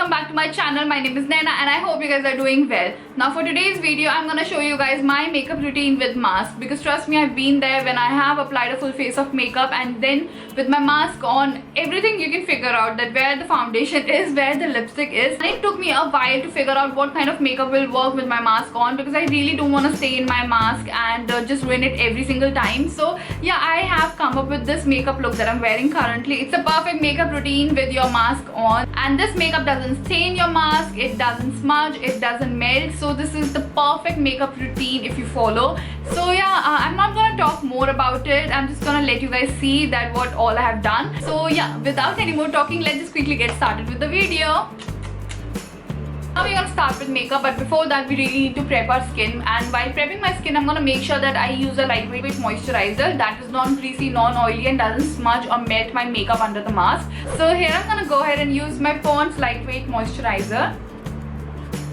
welcome back to my channel. My name is Naina and I hope you guys are doing well. Now for today's video, I'm gonna show you guys my makeup routine with mask, because trust me, I've been there when I have applied a full face of makeup, and then with my mask on, everything you can figure out that where the foundation is, where the lipstick is. And it took me a while to figure out what kind of makeup will work with my mask on, because I really don't want to stay in my mask and just ruin it every single time. So yeah, I have come up with this makeup look that I'm wearing currently. It's a perfect makeup routine with your mask on, and this makeup doesn't stain your mask, it doesn't smudge, it doesn't melt. So this is the perfect makeup routine if you follow. So yeah, I'm not gonna talk more about it. I'm just gonna let you guys see that what all I have done. So yeah, without any more talking, let's just quickly get started with the video. Now we're gonna start with makeup, but before that we really need to prep our skin. And while prepping my skin, I'm gonna make sure that I use a lightweight moisturizer that is non-greasy, non-oily, and doesn't smudge or melt my makeup under the mask. So here I'm gonna go ahead and use my Pond's lightweight moisturizer.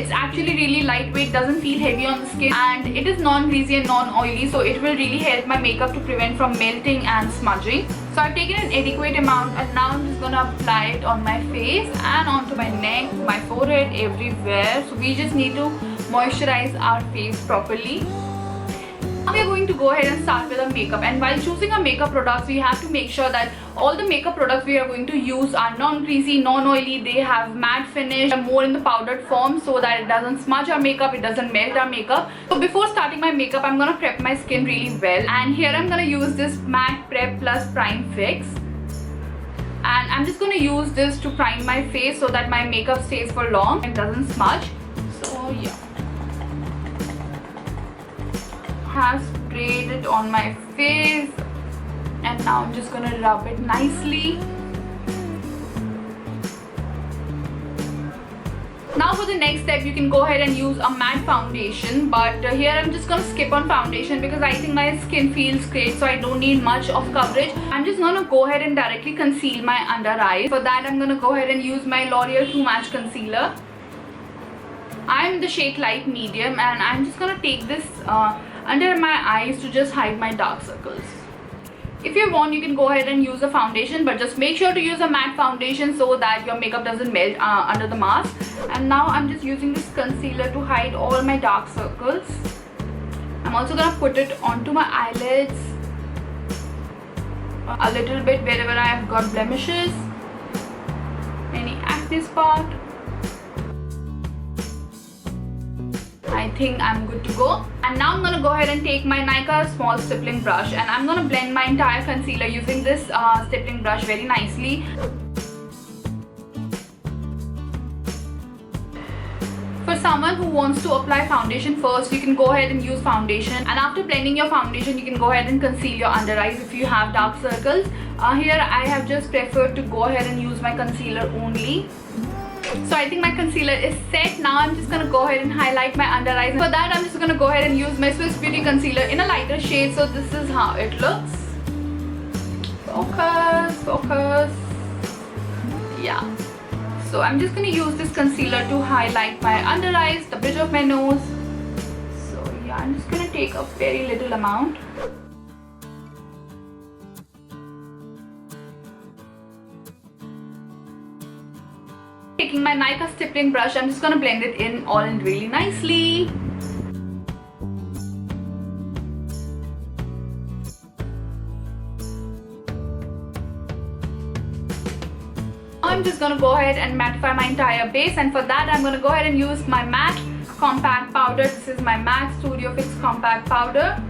It's actually really lightweight, doesn't feel heavy on the skin, and it is non-greasy and non-oily, so it will really help my makeup to prevent from melting and smudging. So I've taken an adequate amount, and now I'm just gonna apply it on my face and onto my neck, my forehead, everywhere. So we just need to moisturize our face properly. Now we are going to go ahead and start with our makeup, and while choosing our makeup products, we have to make sure that all the makeup products we are going to use are non-greasy, non-oily, they have matte finish, are more in the powdered form, so that it doesn't smudge our makeup, it doesn't melt our makeup. So before starting my makeup, I'm gonna prep my skin really well, and here I'm gonna use this MAC Prep Plus Prime Fix, and I'm just gonna use this to prime my face so that my makeup stays for long and doesn't smudge. So yeah, have sprayed it on my face, and now I'm just gonna rub it nicely. Now for the next step, you can go ahead and use a matte foundation, but here I'm just gonna skip on foundation because I think my skin feels great, so I don't need much of coverage. I'm just gonna go ahead and directly conceal my under eyes. For that, I'm gonna go ahead and use my L'Oreal True Match Concealer. I'm in the shade light medium, and I'm just gonna take this under my eyes to just hide my dark circles. If you want, you can go ahead and use a foundation, but just make sure to use a matte foundation so that your makeup doesn't melt under the mask. And now I'm just using this concealer to hide all my dark circles. I'm also gonna put it onto my eyelids, a little bit wherever I have got blemishes, any acne spot. I think I'm good to go. And now I'm gonna go ahead and take my Nykaa small stippling brush, and I'm gonna blend my entire concealer using this stippling brush very nicely. For someone who wants to apply foundation first, you can go ahead and use foundation, and after blending your foundation, you can go ahead and conceal your under eyes if you have dark circles. Here I have just preferred to go ahead and use my concealer only. So I think my concealer is set. Now I'm just gonna go ahead and highlight my under eyes. For that, I'm just gonna go ahead and use my Swiss Beauty concealer in a lighter shade. So this is how it looks. Focus, focus. Yeah. So I'm just gonna use this concealer to highlight my under eyes, the bridge of my nose. So yeah, I'm just gonna take a very little amount. Taking my Nykaa stippling brush, I'm just gonna blend it in all in really nicely. I'm just gonna go ahead and mattify my entire base, and for that I'm gonna go ahead and use my MAC compact powder. This is my MAC Studio Fix compact powder,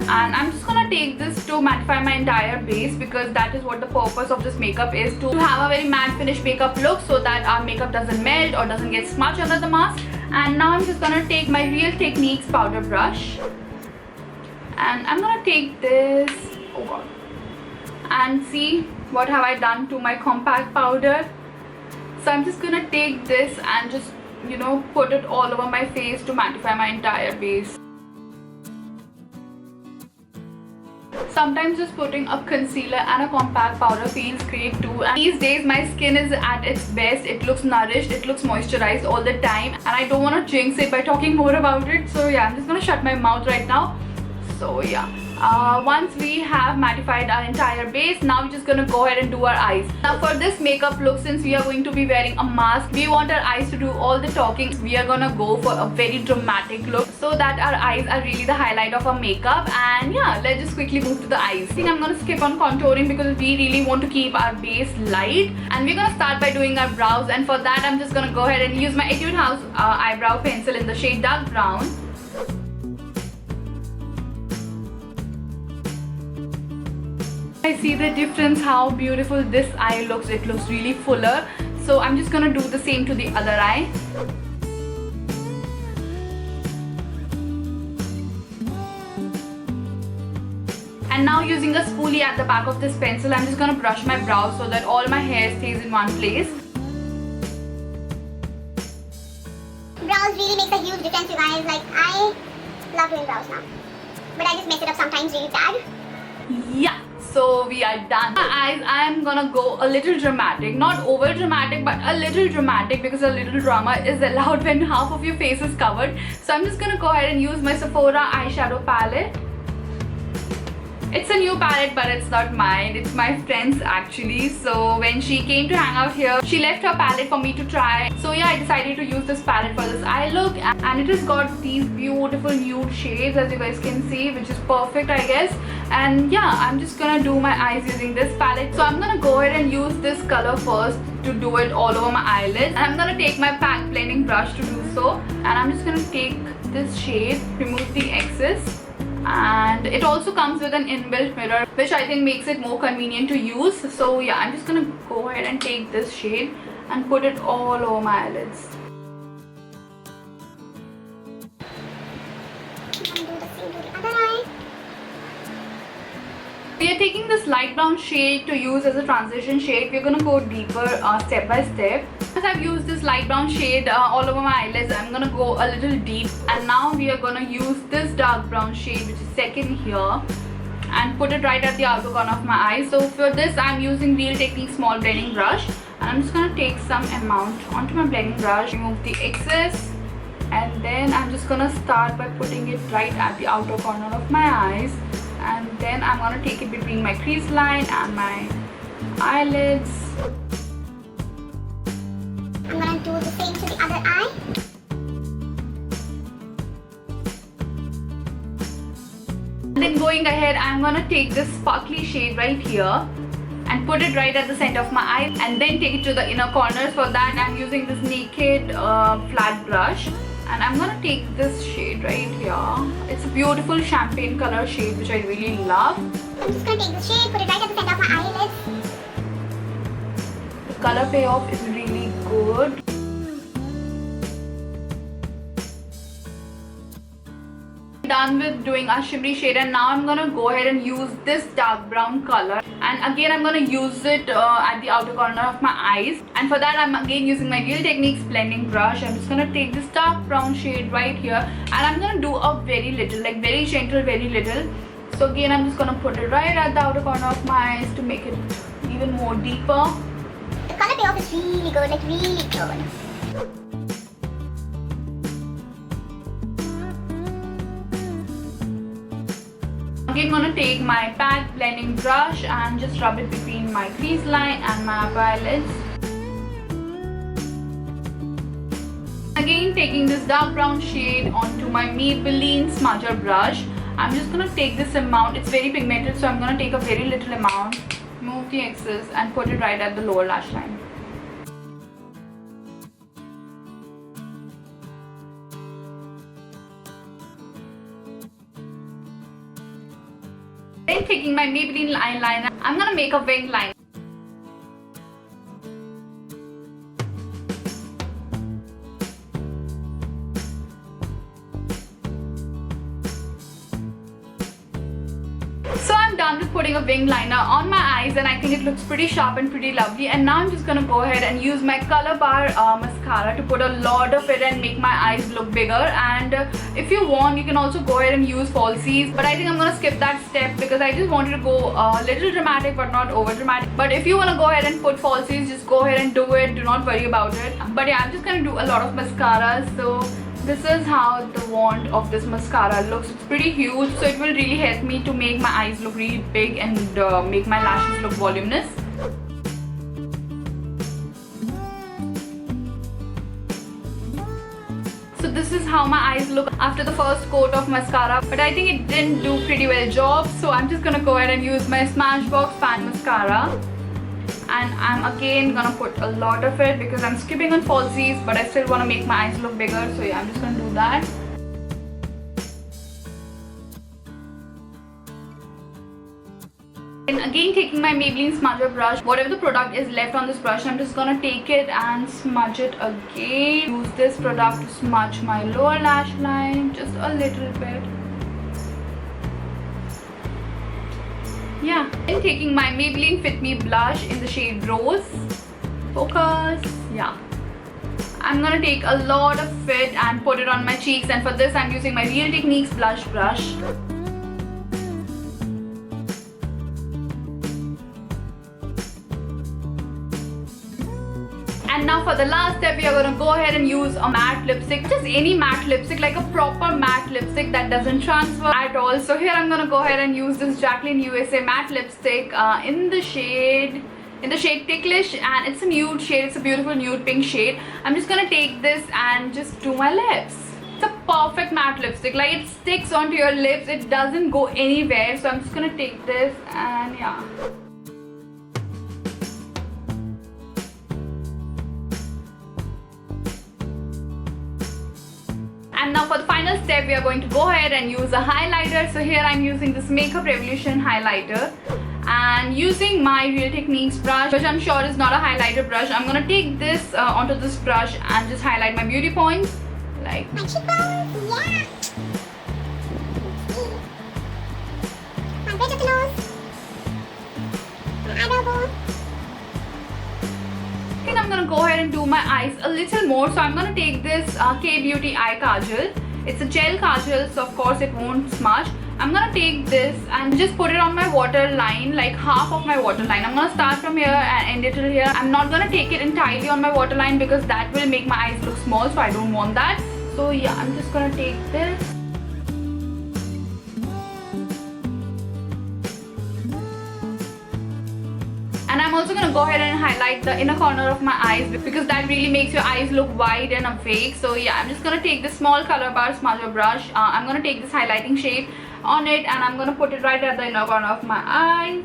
and I'm just gonna take this to mattify my entire base, because that is what the purpose of this makeup is, to have a very matte finish makeup look so that our makeup doesn't melt or doesn't get smudged under the mask. And now I'm just gonna take my Real Techniques powder brush, and I'm gonna take this, oh god, and see what have I done to my compact powder. So I'm just gonna take this and just, you know, put it all over my face to mattify my entire base. Sometimes just putting a concealer and a compact powder feels great too, and these days my skin is at its best. It looks nourished, it looks moisturized all the time, and I don't want to jinx it by talking more about it. So yeah, I'm just gonna shut my mouth right now. So yeah, once we have mattified our entire base, now we're just gonna go ahead and do our eyes. Now for this makeup look, since we are going to be wearing a mask, we want our eyes to do all the talking. We are gonna go for a very dramatic look so that our eyes are really the highlight of our makeup. And yeah, let's just quickly move to the eyes. I think I'm gonna skip on contouring because we really want to keep our base light, and we're gonna start by doing our brows. And for that I'm just gonna go ahead and use my Etude House eyebrow pencil in the shade dark brown. I see the difference, how beautiful this eye looks. It looks really fuller. So I'm just gonna do the same to the other eye. And now using a spoolie at the back of this pencil, I'm just gonna brush my brows so that all my hair stays in one place. Brows really makes a huge difference, you guys. Like, I love doing brows now, but I just mess it up sometimes really bad. Yeah, so we are done. My eyes, I'm gonna go a little dramatic, not over dramatic but a little dramatic, because a little drama is allowed when half of your face is covered. So I'm just gonna go ahead and use my Sephora eyeshadow palette. It's a new palette, but it's not mine. It's my friend's actually. So when she came to hang out here, she left her palette for me to try. So yeah, I decided to use this palette for this eye look, and it has got these beautiful nude shades, as you guys can see, which is perfect, I guess. And yeah, I'm just gonna do my eyes using this palette. So I'm gonna go ahead and use this color first to do it all over my eyelids. And I'm gonna take my pack blending brush to do so. And I'm just gonna take this shade, remove the excess. And it also comes with an inbuilt mirror, which I think makes it more convenient to use. So yeah, I'm just gonna go ahead and take this shade and put it all over my eyelids. We are taking this light brown shade to use as a transition shade. We're gonna go deeper step by step. As I've used this light brown shade all over my eyelids, I'm gonna go a little deep. And now we are gonna use this dark brown shade, which is second here, and put it right at the outer corner of my eye. So for this, I'm using Real Technique small blending brush, and I'm just gonna take some amount onto my blending brush, remove the excess, and then I'm just gonna start by putting it right at the outer corner of my eyes. And then I'm gonna take it between my crease line and my eyelids. I'm gonna do the same to the other eye. Then going ahead, I'm gonna take this sparkly shade right here and put it right at the center of my eye, and then take it to the inner corners. For that, I'm using this Naked flat brush. And I'm gonna take this shade right here. It's a beautiful champagne color shade, which I really love. I'm just gonna take this shade, put it right at the center of my eyelids. The color payoff is really good. Done with doing our shimmery shade, and now I'm gonna go ahead and use this dark brown color, and again I'm gonna use it at the outer corner of my eyes. And for that, I'm again using my Real Techniques blending brush. I'm just gonna take this dark brown shade right here, and I'm gonna do a very little, like very gentle, very little. So again, I'm just gonna put it right at the outer corner of my eyes to make it even more deeper. The color payoff is really good, like really good. Again, I'm gonna take my pack blending brush and just rub it between my crease line and my upper eyelids. Again, taking this dark brown shade onto my Maybelline smudger brush. I'm just gonna take this amount. It's very pigmented, so I'm gonna take a very little amount, remove the excess, and put it right at the lower lash line. Then taking my Maybelline eyeliner, I'm gonna make a wing line. So I'm done with putting a wing liner on my eyes, and I think it looks pretty sharp and pretty lovely. And now I'm just gonna go ahead and use my Color Bar mascara to put a lot of it and make my eyes look bigger. And if you want, you can also go ahead and use falsies, but I think I'm gonna skip that step because I just wanted to go a little dramatic but not over dramatic. But if you wanna go ahead and put falsies, just go ahead and do it. Do not worry about it. But yeah, I'm just gonna do a lot of mascara. So This is how the wand of this mascara looks. It's pretty huge, so it will really help me to make my eyes look really big and make my lashes look voluminous. So this is how my eyes look after the first coat of mascara, but I think it didn't do pretty well job, so I'm just gonna go ahead and use my Smashbox Fan Mascara. And I'm again gonna put a lot of it because I'm skipping on falsies, but I still want to make my eyes look bigger, so yeah, I'm just gonna do that. And again, taking my Maybelline smudger brush, whatever the product is left on this brush, I'm just gonna take it and smudge it again. Use this product to smudge my lower lash line just a little bit. Yeah, and taking my Maybelline Fit Me blush in the shade Rose. Focus. Yeah. I'm gonna take a lot of it and put it on my cheeks, and for this I'm using my Real Techniques blush brush. And now for the last step, we are going to go ahead and use a matte lipstick. Just any matte lipstick, like a proper matte lipstick that doesn't transfer at all. So here I'm going to go ahead and use this Jaclyn USA matte lipstick in the shade Ticklish, and it's a nude shade. It's a beautiful nude pink shade. I'm just going to take this and just do my lips. It's a perfect matte lipstick. Like, it sticks onto your lips. It doesn't go anywhere. So I'm just going to take this and yeah. And now for the final step, we are going to go ahead and use a highlighter. So here I'm using this Makeup Revolution highlighter, and using my Real Techniques brush, which I'm sure is not a highlighter brush, I'm gonna take this onto this brush and just highlight my beauty points, like my cheekbones, yeah. My bridge of the nose. My eyebrow bone. I think I'm gonna go ahead and do my eyes a little more. So I'm gonna take this K-Beauty eye kajal. It's a gel kajal, so of course it won't smudge. I'm gonna take this and just put it on my waterline, like half of my waterline. I'm gonna start from here and end it till here. I'm not gonna take it entirely on my waterline because that will make my eyes look small, so I don't want that. So yeah, I'm just gonna take this. And I'm also going to go ahead and highlight the inner corner of my eyes because that really makes your eyes look wide and awake. So yeah, I'm just going to take this small color bar smudger brush. I'm going to take this highlighting shade on it and I'm going to put it right at the inner corner of my eyes.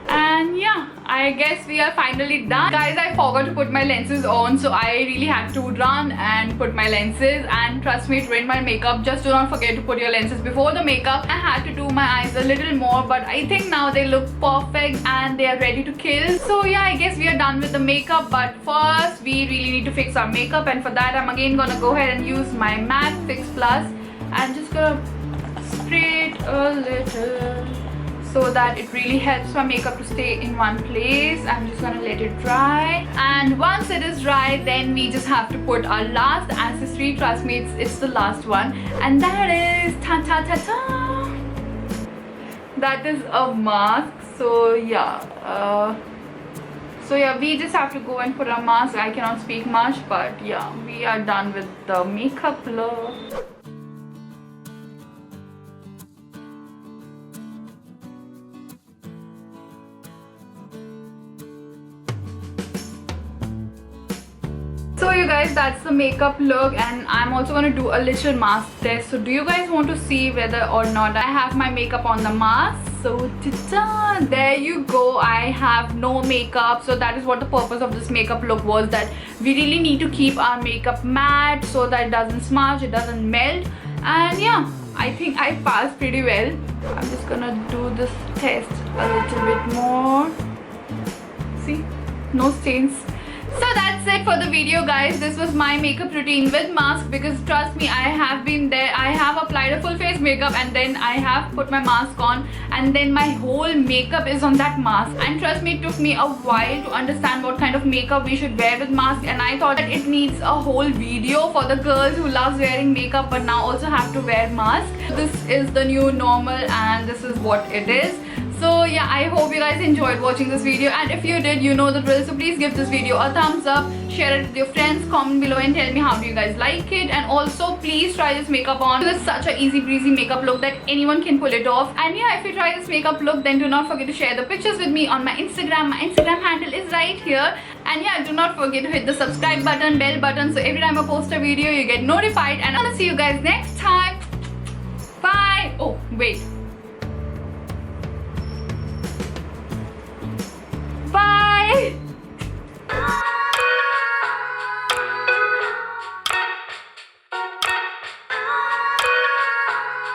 And yeah, I guess we are finally done. Guys, I forgot to put my lenses on, so I really had to run and put my lenses, and trust me, it ruined my makeup. Just do not forget to put your lenses before the makeup. I had to do my eyes a little more, but I think now they look perfect and they are ready to kill. So yeah, I guess we are done with the makeup, but first we really need to fix our makeup, and for that I'm again gonna go ahead and use my MAC Fix Plus and just gonna spray it a little so that it really helps my makeup to stay in one place. I'm just gonna let it dry, and once it is dry, then we just have to put our last accessory. Trust me, it's the last one, and that is ta-ta-ta-ta! That is a mask. So yeah, we just have to go and put a mask. I cannot speak much, but yeah, we are done with the makeup look. So you guys, that's the makeup look, and I'm also going to do a little mask test. So do you guys want to see whether or not I have my makeup on the mask? So ta-da! There you go, I have no makeup. So that is what the purpose of this makeup look was, that we really need to keep our makeup matte so that it doesn't smudge, it doesn't melt. And yeah, I think I passed pretty well. I'm just gonna do this test a little bit more. See, no stains. So that's it for the video, guys. This was my makeup routine with mask, because trust me, I have been there. I have applied a full face makeup and then I have put my mask on, and then my whole makeup is on that mask. And trust me, it took me a while to understand what kind of makeup we should wear with mask, and I thought that it needs a whole video for the girls who loves wearing makeup but now also have to wear mask. This is the new normal and this is what it is. So yeah, I hope you guys enjoyed watching this video, and if you did, you know the drill, so please give this video a thumbs up, share it with your friends, comment below and tell me how do you guys like it, and also please try this makeup on. It's such a easy breezy makeup look that anyone can pull it off. And yeah, if you try this makeup look, then do not forget to share the pictures with me on my Instagram. My Instagram handle is right here. And yeah, do not forget to hit the subscribe button, bell button, so every time I post a video you get notified. And I'm gonna see you guys next time. Bye. Oh wait,